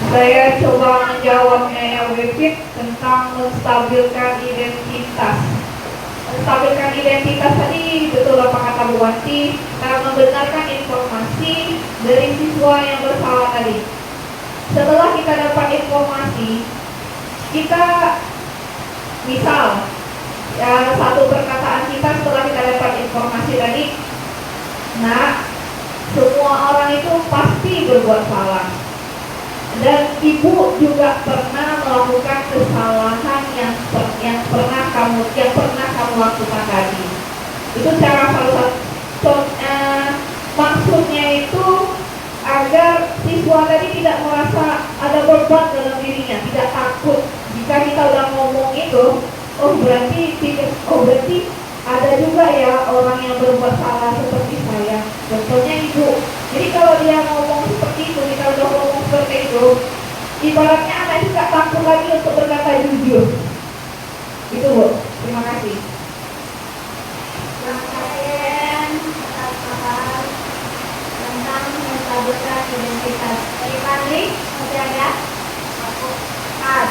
Saya coba menjawabnya yang Wifit tentang menstabilkan identitas. Menstabilkan identitas tadi betul apa kata Bu Wanti, kita membenarkan informasi dari siswa yang bersalah tadi. Setelah kita dapat informasi, kita misal satu perkataan kita setelah kita dapat informasi tadi, nah semua orang itu pasti berbuat salah. Dan ibu juga pernah melakukan kesalahan yang pernah kamu lakukan tadi. Itu cara salah satu maksudnya itu agar siswa tadi tidak merasa ada beban dalam dirinya, tidak takut. Jika kita udah ngomong itu, berarti ada juga ya orang yang berbuat salah seperti saya. Contohnya ibu. Jadi kalau dia ngomong seperti itu, kita udah ngomong seperti itu, ibaratnya anak itu gak takut lagi untuk berkata jujur. Itu Bu, terima kasih. Terima kasih atas tambahan tentang menstabilkan identitas. Dari Pak Andri, masih ada? Pas.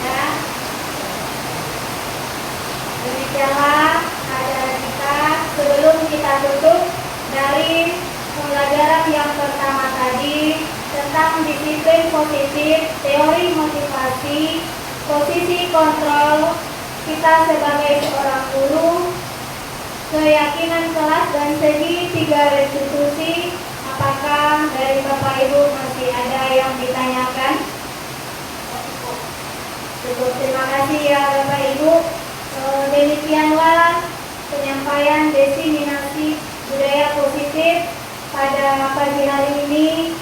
Ya. Demikianlah acara kita. Sebelum kita tutup dari pembelajaran yang pertama tadi tentang disiplin positif, teori motivasi, posisi kontrol kita sebagai seorang guru, keyakinan kelas dan segi 3 restitusi. Apakah dari Bapak Ibu masih ada yang ditanyakan? Cukup, terima kasih ya Bapak Ibu. Demikianlah penyampaian diseminasi budaya positif pada pagi hari ini.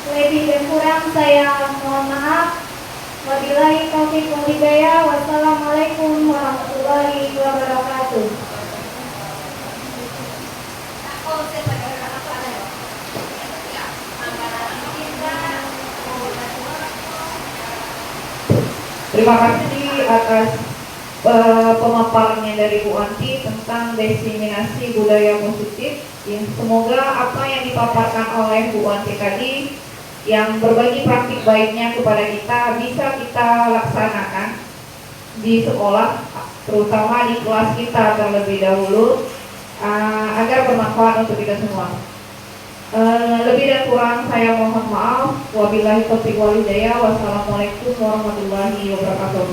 Lebih dan kurang saya mohon maaf. Wabillahi taufiq wal hidayah. Wassalamualaikum warahmatullahi wabarakatuh. Terima kasih atas pemaparannya dari Bu Wanti tentang diseminasi budaya positif. Semoga apa yang dipaparkan oleh Bu Wanti tadi yang berbagi praktik baiknya kepada kita bisa kita laksanakan di sekolah, terutama di kelas kita terlebih dahulu, agar bermanfaat untuk kita semua. Lebih dan kurang saya mohon maaf. Wabillahi taufiq wal hidayah. Wassalamualaikum warahmatullahi wabarakatuh.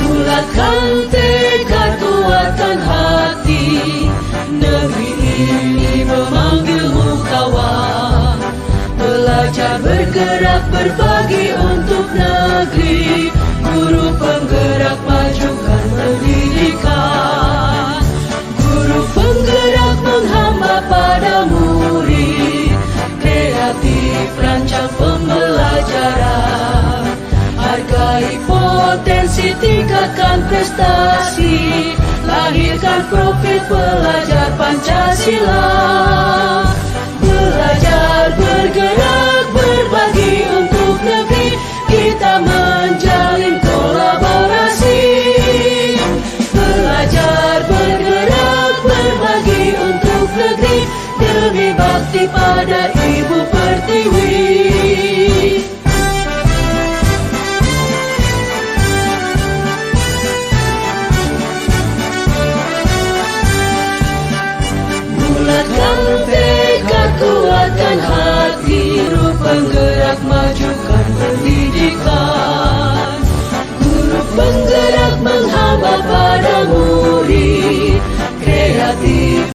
Bulatkan tekad, kuatkan hati, negeri ini memanggilmu kawan. Belajar bergerak berbagi untuk negeri, guru penggerak majukan pendidikan. Guru penggerak menghamba pada murid, kreatif rancang pembelajaran. Hargai potensi, tingkatkan prestasi, lahirkan profil pelajar Pancasila. Belajar bergerak berbagi untuk negeri, kita menjalin kolaborasi. Belajar bergerak berbagi untuk negeri, demi bakti pada Ibu Pertiwi. Bulatkan tekad, kuatkan hati, guru penggerak majukan pendidikan. Guru penggerak menghamba padamu,